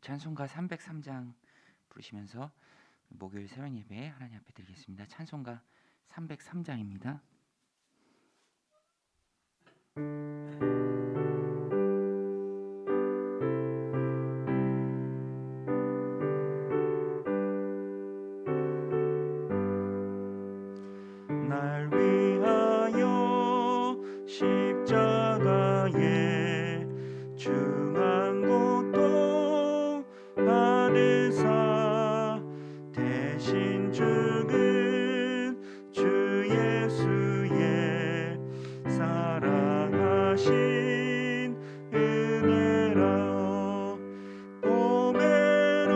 찬송가 303장 부르시면서 목요일 새벽 예배 하나님 앞에 드리겠습니다. 찬송가 303장입니다. 날 위하여 십자가에 중한 고통 받으사 대신 죽은 주 예수의 사랑하신 은혜라. 보배로운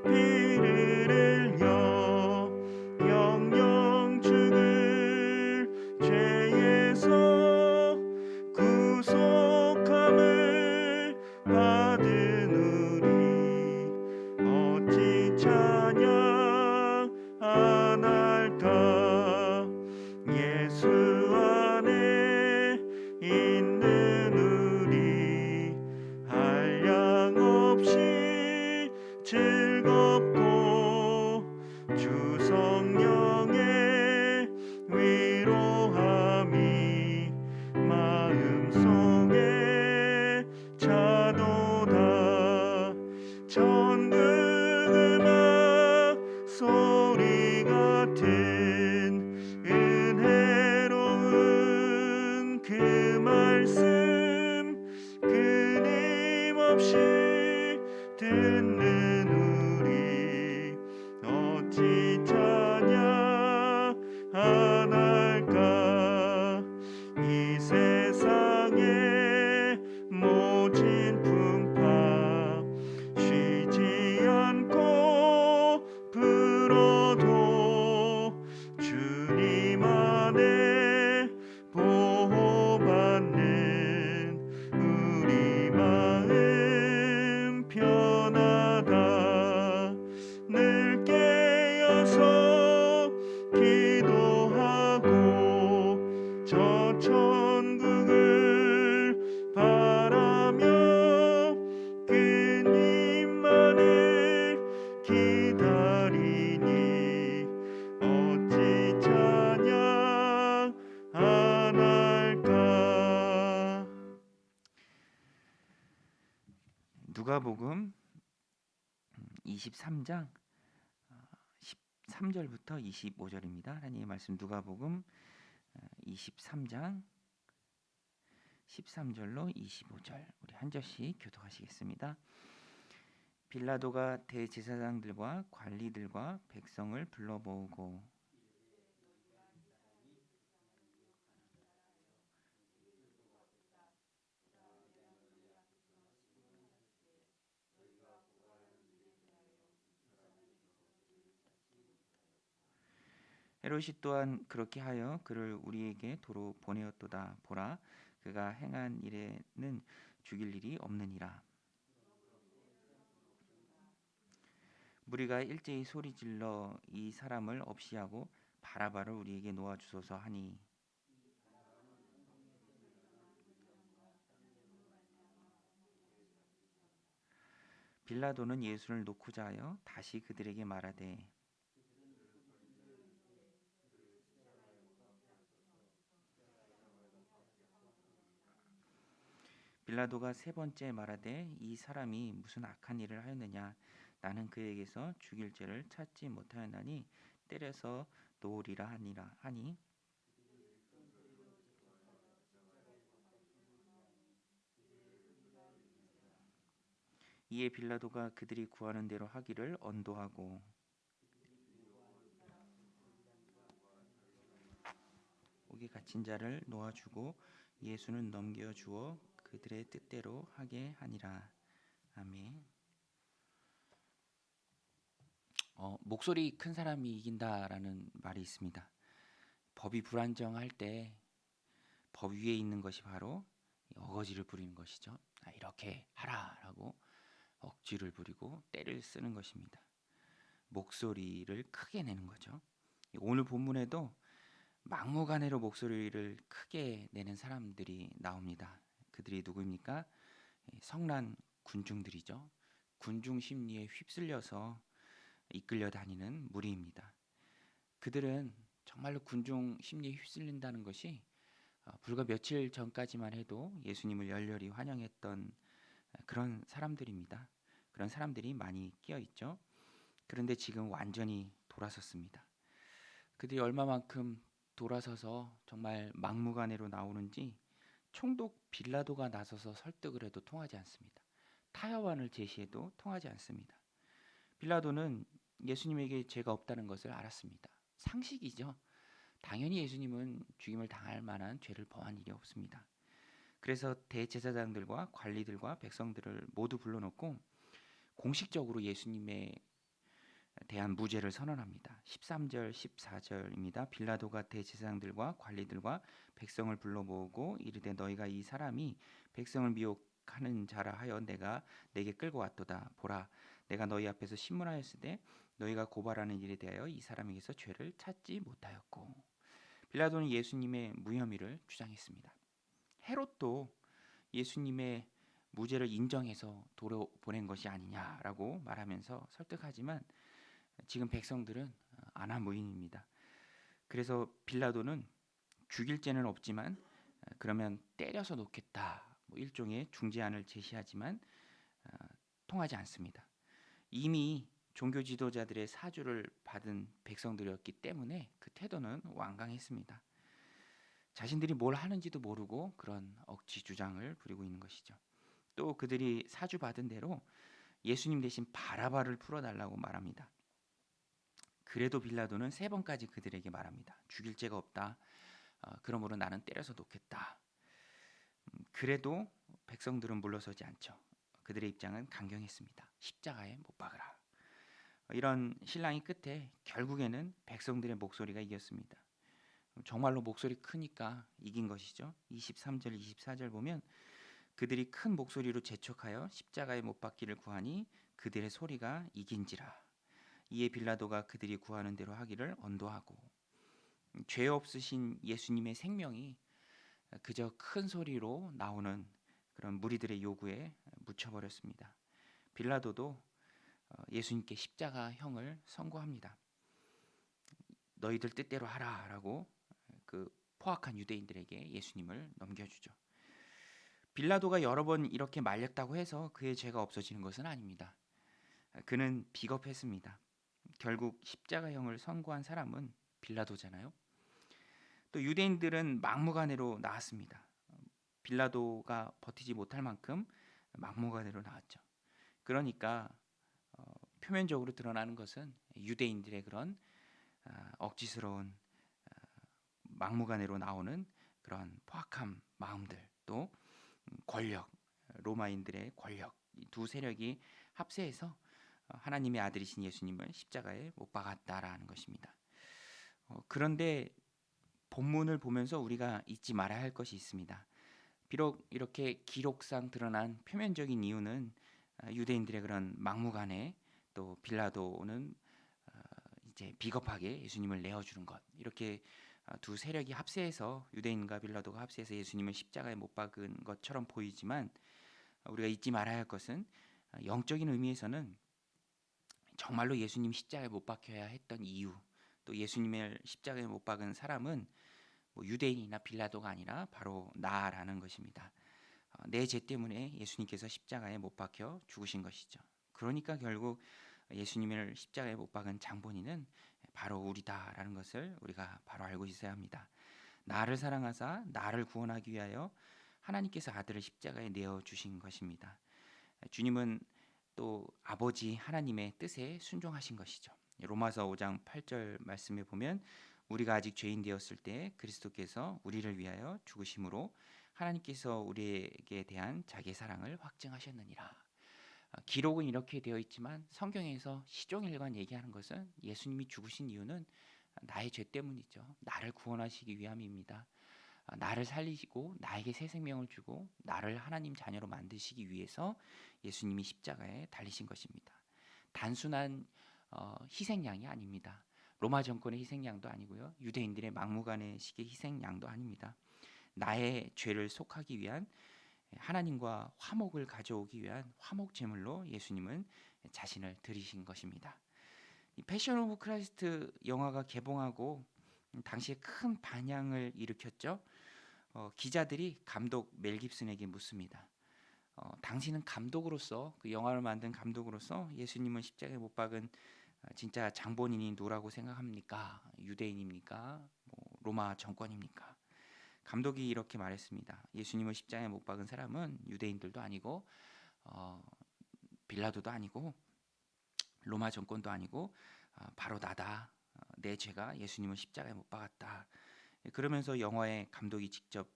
피를 흘려 영영 죽을 죄에서 구속함을 받은 우리 어찌 찬양 안 할까. 예수 안에 있는 우리 한량없이 즐겁고 주 성령의 위로함이 마음속에 차도다. 천국 음악 소리 같은 은혜로운 그 말씀 끊임없이 듣는 우리 어찌 찬양 안 할까. 이 세상의 모진 풍파 쉬지 않고 불어도 주님 안에 보호받는 우리 마음 편하다. 늘 깨어서 기도하고 저 천국을 바라며 그님만을 기다리니 어찌 찬양 안 할까. 누가복음 23장 13절부터 25절입니다. 하나님의 말씀 누가복음 23장 13절로 25절 우리 한 절씩 교독하시겠습니다. 빌라도가 대제사장들과 관리들과 백성을 불러 모으고 헤롯이 또한 그렇게 하여 그를 우리에게 도로 보내었도다. 보라, 그가 행한 일에는 죽일 일이 없느니라. 무리가 일제히 소리질러 이 사람을 없이하고 바라바를 우리에게 놓아 주소서 하니 빌라도는 예수를 놓고자 하여 다시 그들에게 말하되 빌라도가 세 번째 말하되 이 사람이 무슨 악한 일을 하였느냐. 나는 그에게서 죽일 죄를 찾지 못하였나니 때려서 놓으리라 하니 이에 빌라도가 그들이 구하는 대로 하기를 언도하고 옥에 갇힌 자를 놓아주고 예수는 넘겨주어 그들의 뜻대로 하게 하니라. 아멘. 목소리 큰 사람이 이긴다라는 말이 있습니다. 법이 불안정할 때 법 위에 있는 것이 바로 어거지를 부리는 것이죠. 이렇게 하라라고 억지를 부리고 때를 쓰는 것입니다. 목소리를 크게 내는 거죠. 오늘 본문에도 막무가내로 목소리를 크게 내는 사람들이 나옵니다. 그들이 누구입니까? 성난 군중들이죠. 군중 심리에 휩쓸려서 이끌려 다니는 무리입니다. 그들은 정말로 군중 심리에 휩쓸린다는 것이 불과 며칠 전까지만 해도 예수님을 열렬히 환영했던 그런 사람들입니다. 그런 사람들이 많이 끼어 있죠. 그런데 지금 완전히 돌아섰습니다. 그들이 얼마만큼 돌아서서 정말 막무가내로 나오는지 총독 빌라도가 나서서 설득을 해도 통하지 않습니다. 타협안을 제시해도 통하지 않습니다. 빌라도는 예수님에게 죄가 없다는 것을 알았습니다. 상식이죠. 당연히 예수님은 죽임을 당할 만한 죄를 범한 일이 없습니다. 그래서 대제사장들과 관리들과 백성들을 모두 불러놓고 공식적으로 예수님에 대한 무죄를 선언합니다. 13절, 14절입니다. 빌라도가 대제사장들과 관리들과 백성을 불러 모으고 이르되 너희가 이 사람이 백성을 미혹하는 자라 하여 내가 내게 끌고 왔도다. 보라, 내가 너희 앞에서 신문하였으되 너희가 고발하는 일에 대하여 이 사람에게서 죄를 찾지 못하였고. 빌라도는 예수님의 무혐의를 주장했습니다. 헤롯도 예수님의 무죄를 인정해서 돌아보낸 것이 아니냐라고 말하면서 설득하지만 지금 백성들은 안하무인입니다. 그래서 빌라도는 죽일 죄는 없지만 그러면 때려서 놓겠다, 일종의 중재안을 제시하지만 통하지 않습니다. 이미 종교 지도자들의 사주를 받은 백성들이었기 때문에 그 태도는 완강했습니다. 자신들이 뭘 하는지도 모르고 그런 억지 주장을 부리고 있는 것이죠. 또 그들이 사주 받은 대로 예수님 대신 바라바를 풀어달라고 말합니다. 그래도 빌라도는 3번까지 그들에게 말합니다. 죽일 죄가 없다. 그러므로 나는 때려서 놓겠다. 그래도 백성들은 물러서지 않죠. 그들의 입장은 강경했습니다. 십자가에 못 박으라. 이런 신랑이 끝에 결국에는 백성들의 목소리가 이겼습니다. 정말로 목소리 크니까 이긴 것이죠. 23절, 24절 보면 그들이 큰 목소리로 재촉하여 십자가에 못 박기를 구하니 그들의 소리가 이긴지라. 이에 빌라도가 그들이 구하는 대로 하기를 언도하고. 죄 없으신 예수님의 생명이 그저 큰 소리로 나오는 그런 무리들의 요구에 묻혀버렸습니다. 빌라도도 예수님께 십자가형을 선고합니다. 너희들 뜻대로 하라라고 그 포악한 유대인들에게 예수님을 넘겨주죠. 빌라도가 여러 번 이렇게 말렸다고 해서 그의 죄가 없어지는 것은 아닙니다. 그는 비겁했습니다. 결국 십자가형을 선고한 사람은 빌라도잖아요. 또 유대인들은 막무가내로 나왔습니다. 빌라도가 버티지 못할 만큼 막무가내로 나왔죠. 그러니까 표면적으로 드러나는 것은 유대인들의 그런 억지스러운 막무가내로 나오는 그런 포악한 마음들, 또 권력, 로마인들의 권력, 이 두 세력이 합세해서 하나님의 아들이신 예수님을 십자가에 못 박았다라는 것입니다. 그런데 본문을 보면서 우리가 잊지 말아야 할 것이 있습니다. 비록 이렇게 기록상 드러난 표면적인 이유는 유대인들의 그런 막무가내, 또 빌라도는 이제 비겁하게 예수님을 내어주는 것, 이렇게 두 세력이 합세해서 유대인과 빌라도가 합세해서 예수님을 십자가에 못 박은 것처럼 보이지만 우리가 잊지 말아야 할 것은 영적인 의미에서는 정말로 예수님 십자가에 못 박혀야 했던 이유, 또 예수님을 십자가에 못 박은 사람은 유대인이나 빌라도가 아니라 바로 나라는 것입니다. 내 죄 때문에 예수님께서 십자가에 못 박혀 죽으신 것이죠. 그러니까 결국 예수님을 십자가에 못 박은 장본인은 바로 우리다라는 것을 우리가 바로 알고 있어야 합니다. 나를 사랑하사 나를 구원하기 위하여 하나님께서 아들을 십자가에 내어 주신 것입니다. 주님은 또 아버지 하나님의 뜻에 순종하신 것이죠. 로마서 5장 8절 말씀에 보면 우리가 아직 죄인 되었을 때 그리스도께서 우리를 위하여 죽으심으로 하나님께서 우리에게 대한 자기의 사랑을 확증하셨느니라. 기록은 이렇게 되어 있지만 성경에서 시종일관 얘기하는 것은 예수님이 죽으신 이유는 나의 죄 때문이죠. 나를 구원하시기 위함입니다. 나를 살리시고 나에게 새 생명을 주고 나를 하나님 자녀로 만드시기 위해서 예수님이 십자가에 달리신 것입니다. 단순한 희생양이 아닙니다. 로마 정권의 희생양도 아니고요. 유대인들의 막무가내식의 희생양도 아닙니다. 나의 죄를 속하기 위한 하나님과 화목을 가져오기 위한 화목 제물로 예수님은 자신을 드리신 것입니다. 이 패션 오브 크라이스트 영화가 개봉하고 당시에 큰 반향을 일으켰죠. 기자들이 감독 멜 깁슨에게 묻습니다. 당신은 감독으로서, 그 영화를 만든 감독으로서 예수님은 십자가에 못 박은 진짜 장본인이 누구라고 생각합니까? 유대인입니까? 로마 정권입니까? 감독이 이렇게 말했습니다. 예수님을 십자가에 못 박은 사람은 유대인들도 아니고 빌라도도 아니고 로마 정권도 아니고 바로 나다. 내 죄가 예수님을 십자가에 못 박았다. 그러면서 영화에 감독이 직접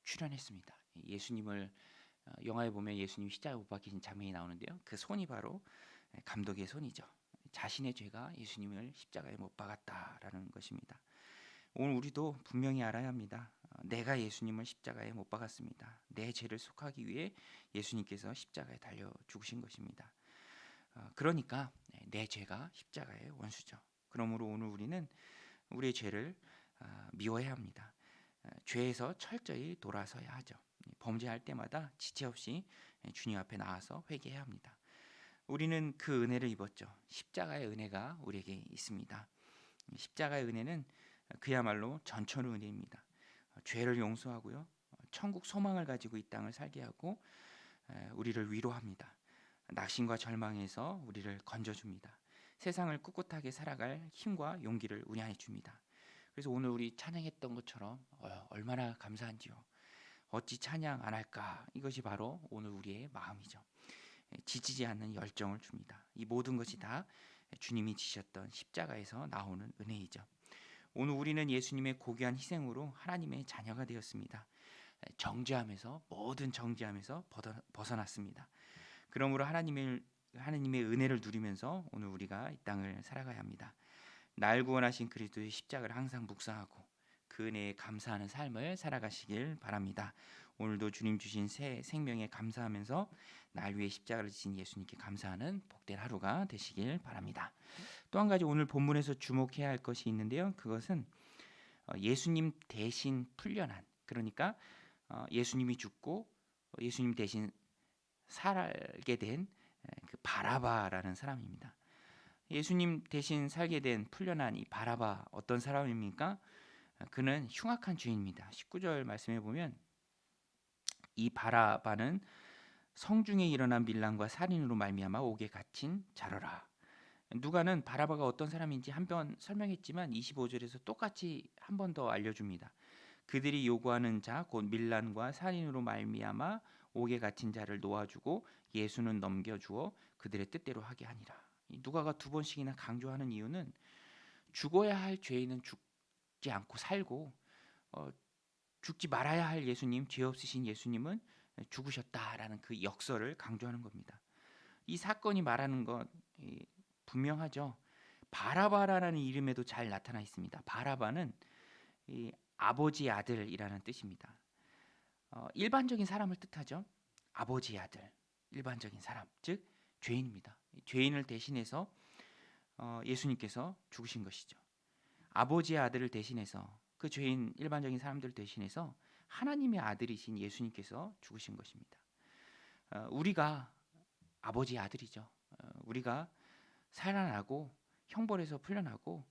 출연했습니다. 예수님을 영화에 보면 예수님 십자가에 못 박히신 장면이 나오는데요. 그 손이 바로 감독의 손이죠. 자신의 죄가 예수님을 십자가에 못 박았다라는 것입니다. 오늘 우리도 분명히 알아야 합니다. 내가 예수님을 십자가에 못 박았습니다. 내 죄를 속하기 위해 예수님께서 십자가에 달려 죽으신 것입니다. 그러니까 내 죄가 십자가의 원수죠. 그러므로 오늘 우리는 우리의 죄를 미워해야 합니다. 죄에서 철저히 돌아서야 하죠. 범죄할 때마다 지체 없이 주님 앞에 나와서 회개해야 합니다. 우리는 그 은혜를 입었죠. 십자가의 은혜가 우리에게 있습니다. 십자가의 은혜는 그야말로 전천후 은혜입니다. 죄를 용서하고요, 천국 소망을 가지고 이 땅을 살게 하고 우리를 위로합니다. 낙심과 절망에서 우리를 건져줍니다. 세상을 꿋꿋하게 살아갈 힘과 용기를 우리한테 줍니다. 그래서 오늘 우리 찬양했던 것처럼 얼마나 감사한지요. 어찌 찬양 안 할까? 이것이 바로 오늘 우리의 마음이죠. 지치지 않는 열정을 줍니다. 이 모든 것이 다 주님이 지셨던 십자가에서 나오는 은혜이죠. 오늘 우리는 예수님의 고귀한 희생으로 하나님의 자녀가 되었습니다. 정죄함에서, 모든 정죄함에서 벗어났습니다. 그러므로 하나님의 은혜를 누리면서 오늘 우리가 이 땅을 살아가야 합니다. 날 구원하신 그리스도의 십자가를 항상 묵상하고 그 은혜에 감사하는 삶을 살아가시길 바랍니다. 오늘도 주님 주신 새 생명에 감사하면서 날 위해 십자가를 지신 예수님께 감사하는 복된 하루가 되시길 바랍니다. 또 한 가지 오늘 본문에서 주목해야 할 것이 있는데요. 그것은 예수님 대신 풀려난, 그러니까 예수님이 죽고 예수님 대신 살게 된 그 바라바라는 사람입니다. 예수님 대신 살게 된 풀려난 이 바라바, 어떤 사람입니까? 그는 흉악한 죄인입니다. 19절 말씀해 보면 이 바라바는 성중에 일어난 밀란과 살인으로 말미암아 옥에 갇힌 자로라. 누가는 바라바가 어떤 사람인지 한 번 설명했지만 25절에서 똑같이 한 번 더 알려줍니다. 그들이 요구하는 자 곧 밀란과 살인으로 말미암아 옥에 갇힌 자를 놓아주고 예수는 넘겨주어 그들의 뜻대로 하게 하니라. 누가가 두 번씩이나 강조하는 이유는 죽어야 할 죄인은 죽지 않고 살고 죽지 말아야 할 예수님, 죄 없으신 예수님은 죽으셨다라는 그 역설을 강조하는 겁니다. 이 사건이 말하는 것 분명하죠. 바라바라는 이름에도 잘 나타나 있습니다. 바라바는 이 아버지의 아들이라는 뜻입니다. 일반적인 사람을 뜻하죠. 아버지의 아들, 일반적인 사람, 즉 죄인입니다. 죄인을 대신해서 예수님께서 죽으신 것이죠. 아버지의 아들을 대신해서, 그 죄인 일반적인 사람들을 대신해서 하나님의 아들이신 예수님께서 죽으신 것입니다. 우리가 아버지의 아들이죠. 우리가 살아나고 형벌에서 풀려나고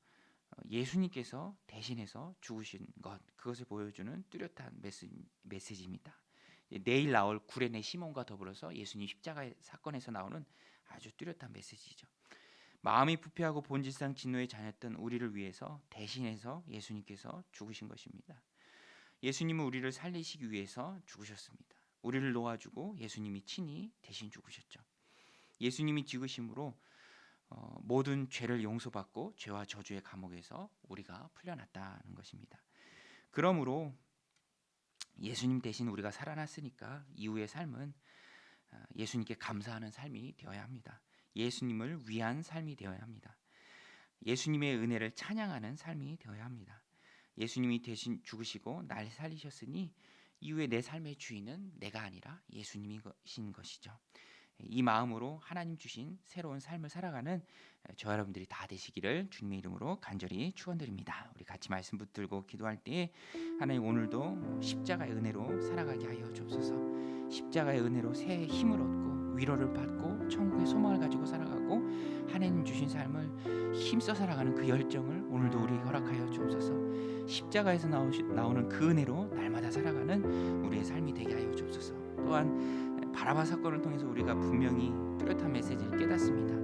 예수님께서 대신해서 죽으신 것, 그것을 보여주는 뚜렷한 메시지입니다. 내일 나올 구레네 시몬과 더불어서 예수님 십자가 사건에서 나오는 아주 뚜렷한 메시지죠. 마음이 부패하고 본질상 진노의 자녀였던 우리를 위해서 대신해서 예수님께서 죽으신 것입니다. 예수님은 우리를 살리시기 위해서 죽으셨습니다. 우리를 놓아주고 예수님이 친히 대신 죽으셨죠. 예수님이 죽으심으로 모든 죄를 용서받고 죄와 저주의 감옥에서 우리가 풀려났다는 것입니다. 그러므로 예수님 대신 우리가 살아났으니까 이후의 삶은 예수님께 감사하는 삶이 되어야 합니다. 예수님을 위한 삶이 되어야 합니다. 예수님의 은혜를 찬양하는 삶이 되어야 합니다. 예수님이 대신 죽으시고 날 살리셨으니 이후에 내 삶의 주인은 내가 아니라 예수님이신 것이죠. 이 마음으로 하나님 주신 새로운 삶을 살아가는 저 여러분들이 다 되시기를 주님의 이름으로 간절히 축원드립니다. 우리 같이 말씀 붙들고 기도할 때 하나님 오늘도 십자가의 은혜로 살아가게 하여 주옵소서. 십자가의 은혜로 새 힘을 얻고 위로를 받고 천국의 소망을 가지고 살아가고 하나님 주신 삶을 힘써 살아가는 그 열정을 오늘도 우리에게 허락하여 주옵소서. 십자가에서 나오는 그 은혜로 날마다 살아가는 우리의 삶이 되게 하여 주옵소서. 또한 바라바 사건을 통해서 우리가 분명히 뚜렷한 메시지를 깨닫습니다.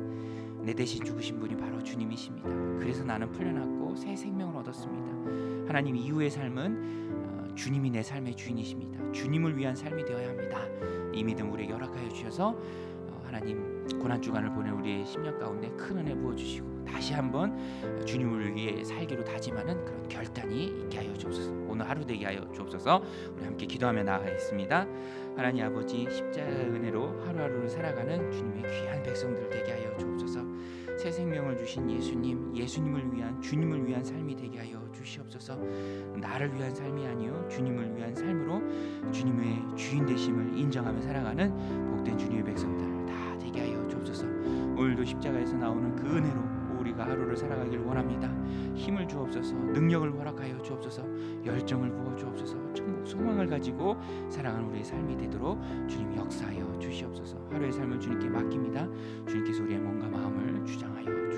내 대신 죽으신 분이 바로 주님이십니다. 그래서 나는 풀려났고 새 생명을 얻었습니다. 하나님 이후의 삶은 주님이 내 삶의 주인이십니다. 주님을 위한 삶이 되어야 합니다. 이 믿음 우리에게 허락하여 주셔서 하나님 고난주간을 보낸 우리의 심령 가운데 큰 은혜 부어주시고 다시 한번 주님을 위해 살기로 다짐하는 그런 결단이 있게 하여 주옵소서. 오늘 하루 되게 하여 주옵소서. 우리 함께 기도하며 나아가겠습니다. 하나님 아버지 십자가의 은혜로 하루하루를 살아가는 주님의 귀한 백성들 되게 하여 주옵소서. 새 생명을 주신 예수님을 위한 주님을 위한 삶이 되게 하여 주시옵소서. 나를 위한 삶이 아니요 주님을 위한 삶으로 주님의 주인 되심을 인정하며 살아가는 복된 주님의 백성들 다 되게 하여 주옵소서. 오늘도 십자가에서 나오는 그 은혜로 우리가 하루를 살아가길 원합니다. 힘을 주옵소서. 능력을 허락하여 주옵소서. 열정을 부어 주옵소서. 천국 소망을 가지고 살아가는 우리의 삶이 되도록 주님 역사하여 주시옵소서. 하루의 삶을 주님께 맡깁니다. 주님께서 우리의 몸과 마음을 주장하여